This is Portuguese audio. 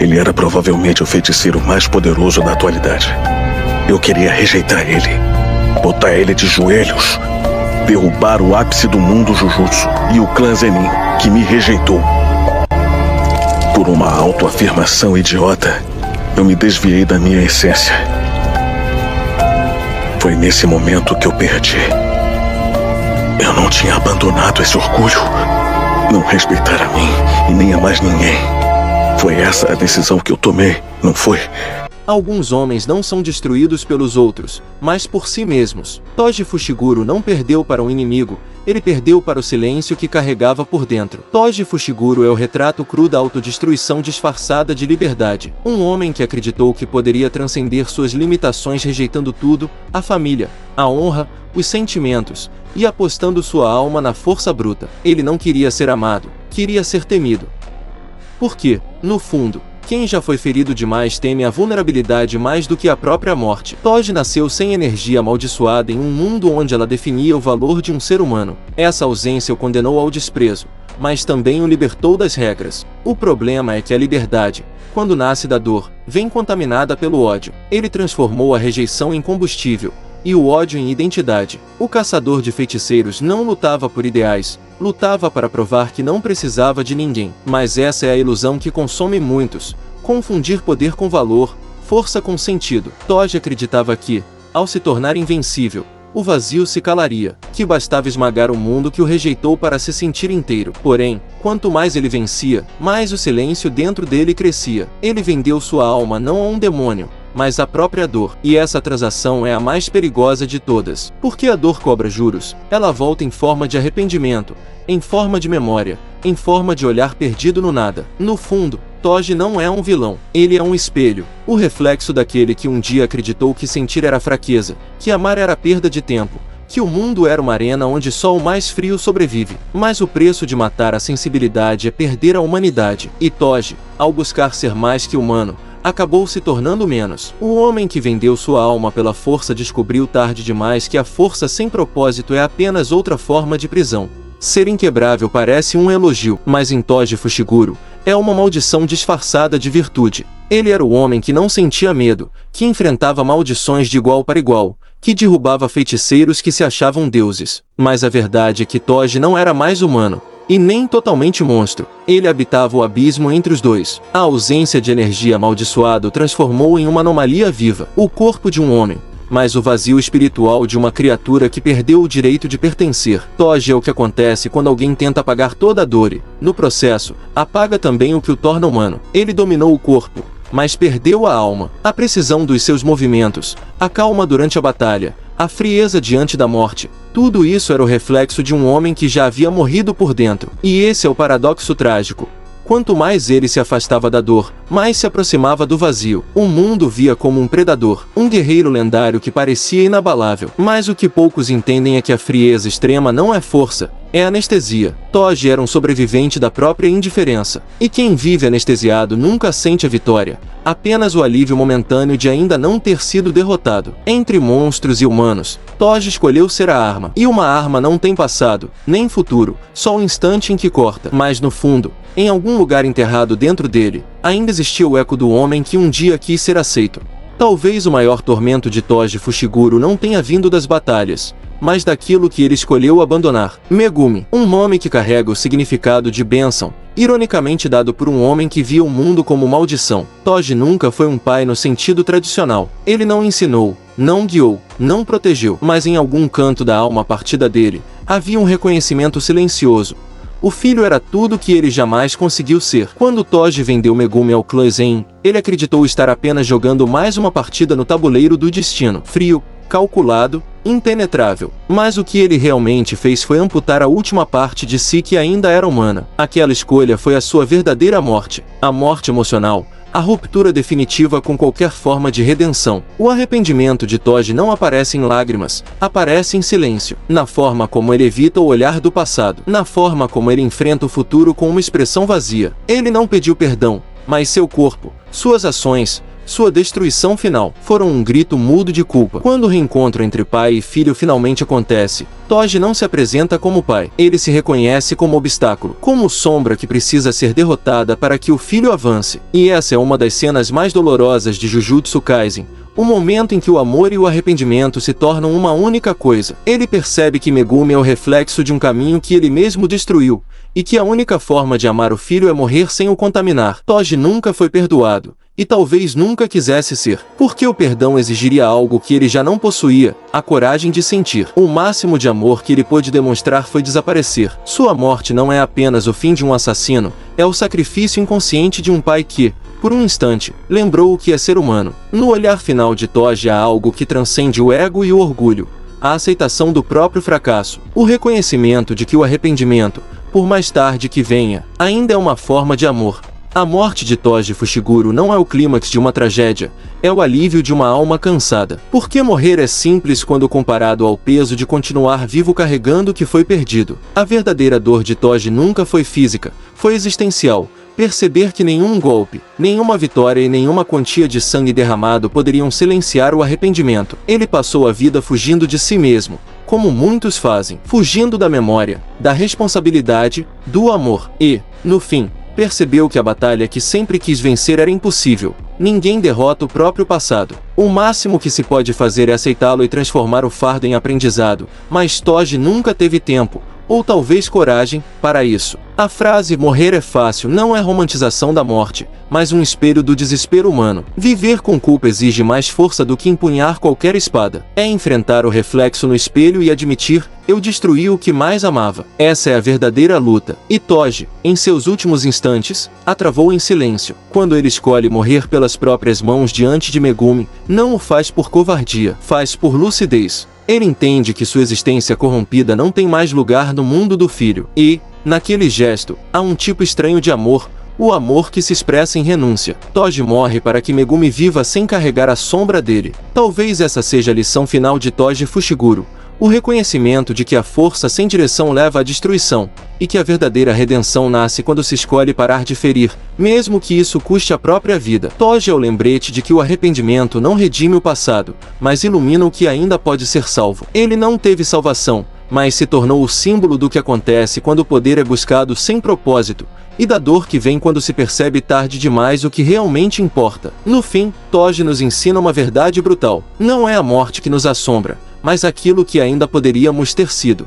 Ele era provavelmente o feiticeiro mais poderoso da atualidade. Eu queria rejeitar ele, botar ele de joelhos, derrubar o ápice do mundo Jujutsu e o clã Zenin, que me rejeitou. Por uma autoafirmação idiota, eu me desviei da minha essência. Foi nesse momento que eu perdi. Eu não tinha abandonado esse orgulho, não respeitar a mim e nem a mais ninguém. Foi essa a decisão que eu tomei, não foi? Alguns homens não são destruídos pelos outros, mas por si mesmos. Toji Fushiguro não perdeu para um inimigo, ele perdeu para o silêncio que carregava por dentro. Toji Fushiguro é o retrato cru da autodestruição disfarçada de liberdade. Um homem que acreditou que poderia transcender suas limitações rejeitando tudo, a família, a honra, os sentimentos, e apostando sua alma na força bruta. Ele não queria ser amado, queria ser temido. Porque, no fundo, quem já foi ferido demais teme a vulnerabilidade mais do que a própria morte. Toji nasceu sem energia amaldiçoada em um mundo onde ela definia o valor de um ser humano. Essa ausência o condenou ao desprezo, mas também o libertou das regras. O problema é que a liberdade, quando nasce da dor, vem contaminada pelo ódio. Ele transformou a rejeição em combustível, e o ódio em identidade. O caçador de feiticeiros não lutava por ideais, lutava para provar que não precisava de ninguém. Mas essa é a ilusão que consome muitos: confundir poder com valor, força com sentido. Toji acreditava que, ao se tornar invencível, o vazio se calaria, que bastava esmagar o mundo que o rejeitou para se sentir inteiro. Porém, quanto mais ele vencia, mais o silêncio dentro dele crescia. Ele vendeu sua alma não a um demônio, mas a própria dor. E essa transação é a mais perigosa de todas. Porque a dor cobra juros. Ela volta em forma de arrependimento, em forma de memória, em forma de olhar perdido no nada. No fundo, Toji não é um vilão. Ele é um espelho, o reflexo daquele que um dia acreditou que sentir era fraqueza, que amar era perda de tempo, que o mundo era uma arena onde só o mais frio sobrevive. Mas o preço de matar a sensibilidade é perder a humanidade. E Toji, ao buscar ser mais que humano, acabou se tornando menos. O homem que vendeu sua alma pela força descobriu tarde demais que a força sem propósito é apenas outra forma de prisão. Ser inquebrável parece um elogio, mas em Toji Fushiguro, é uma maldição disfarçada de virtude. Ele era o homem que não sentia medo, que enfrentava maldições de igual para igual, que derrubava feiticeiros que se achavam deuses. Mas a verdade é que Toji não era mais humano, e nem totalmente monstro. Ele habitava o abismo entre os dois. A ausência de energia amaldiçoada o transformou em uma anomalia viva, o corpo de um homem, mas o vazio espiritual de uma criatura que perdeu o direito de pertencer. Toji é o que acontece quando alguém tenta apagar toda a dor e, no processo, apaga também o que o torna humano. Ele dominou o corpo, mas perdeu a alma. A precisão dos seus movimentos, a calma durante a batalha, a frieza diante da morte, tudo isso era o reflexo de um homem que já havia morrido por dentro. E esse é o paradoxo trágico. Quanto mais ele se afastava da dor, mais se aproximava do vazio. O mundo via como um predador, um guerreiro lendário que parecia inabalável. Mas o que poucos entendem é que a frieza extrema não é força, é anestesia. Toji era um sobrevivente da própria indiferença. E quem vive anestesiado nunca sente a vitória, apenas o alívio momentâneo de ainda não ter sido derrotado. Entre monstros e humanos, Toji escolheu ser a arma. E uma arma não tem passado, nem futuro, só um instante em que corta. Mas no fundo, em algum lugar enterrado dentro dele, ainda existia o eco do homem que um dia quis ser aceito. Talvez o maior tormento de Toji Fushiguro não tenha vindo das batalhas, mas daquilo que ele escolheu abandonar. Megumi, um nome que carrega o significado de bênção, ironicamente dado por um homem que via o mundo como maldição. Toji nunca foi um pai no sentido tradicional. Ele não ensinou, não guiou, não protegeu, mas em algum canto da alma partida dele, havia um reconhecimento silencioso. O filho era tudo que ele jamais conseguiu ser. Quando Toji vendeu Megumi ao clã Zen, ele acreditou estar apenas jogando mais uma partida no tabuleiro do destino. Frio, calculado, impenetrável. Mas o que ele realmente fez foi amputar a última parte de si que ainda era humana. Aquela escolha foi a sua verdadeira morte. A morte emocional. A ruptura definitiva com qualquer forma de redenção. O arrependimento de Toji não aparece em lágrimas, aparece em silêncio. Na forma como ele evita o olhar do passado. Na forma como ele enfrenta o futuro com uma expressão vazia. Ele não pediu perdão, mas seu corpo, suas ações, Sua destruição final foram um grito mudo de culpa. Quando o reencontro entre pai e filho finalmente acontece, Toji não se apresenta como pai. Ele se reconhece como obstáculo, como sombra que precisa ser derrotada para que o filho avance. E essa é uma das cenas mais dolorosas de Jujutsu Kaisen. O momento em que o amor e o arrependimento se tornam uma única coisa. Ele percebe que Megumi é o reflexo de um caminho que ele mesmo destruiu, e que a única forma de amar o filho é morrer sem o contaminar. Toji nunca foi perdoado, e talvez nunca quisesse ser, porque o perdão exigiria algo que ele já não possuía, a coragem de sentir. O máximo de amor que ele pôde demonstrar foi desaparecer. Sua morte não é apenas o fim de um assassino, é o sacrifício inconsciente de um pai que, por um instante, lembrou o que é ser humano. No olhar final de Toji há algo que transcende o ego e o orgulho, a aceitação do próprio fracasso, o reconhecimento de que o arrependimento, por mais tarde que venha, ainda é uma forma de amor. A morte de Toji Fushiguro não é o clímax de uma tragédia, é o alívio de uma alma cansada. Porque morrer é simples quando comparado ao peso de continuar vivo carregando o que foi perdido. A verdadeira dor de Toji nunca foi física, foi existencial. Perceber que nenhum golpe, nenhuma vitória e nenhuma quantia de sangue derramado poderiam silenciar o arrependimento. Ele passou a vida fugindo de si mesmo, como muitos fazem, fugindo da memória, da responsabilidade, do amor. E, no fim, percebeu que a batalha que sempre quis vencer era impossível. Ninguém derrota o próprio passado. O máximo que se pode fazer é aceitá-lo e transformar o fardo em aprendizado, mas Toji nunca teve tempo, ou talvez coragem, para isso. A frase "morrer é fácil" não é romantização da morte, mas um espelho do desespero humano. Viver com culpa exige mais força do que empunhar qualquer espada. É enfrentar o reflexo no espelho e admitir: eu destruí o que mais amava. Essa é a verdadeira luta. E Toji, em seus últimos instantes, a travou em silêncio. Quando ele escolhe morrer pelas próprias mãos diante de Megumi, não o faz por covardia, faz por lucidez. Ele entende que sua existência corrompida não tem mais lugar no mundo do filho. E, naquele gesto, há um tipo estranho de amor, o amor que se expressa em renúncia. Toji morre para que Megumi viva sem carregar a sombra dele. Talvez essa seja a lição final de Toji Fushiguro. O reconhecimento de que a força sem direção leva à destruição, e que a verdadeira redenção nasce quando se escolhe parar de ferir, mesmo que isso custe a própria vida. Toji é o lembrete de que o arrependimento não redime o passado, mas ilumina o que ainda pode ser salvo. Ele não teve salvação, mas se tornou o símbolo do que acontece quando o poder é buscado sem propósito, e da dor que vem quando se percebe tarde demais o que realmente importa. No fim, Toji nos ensina uma verdade brutal. Não é a morte que nos assombra, mas aquilo que ainda poderíamos ter sido.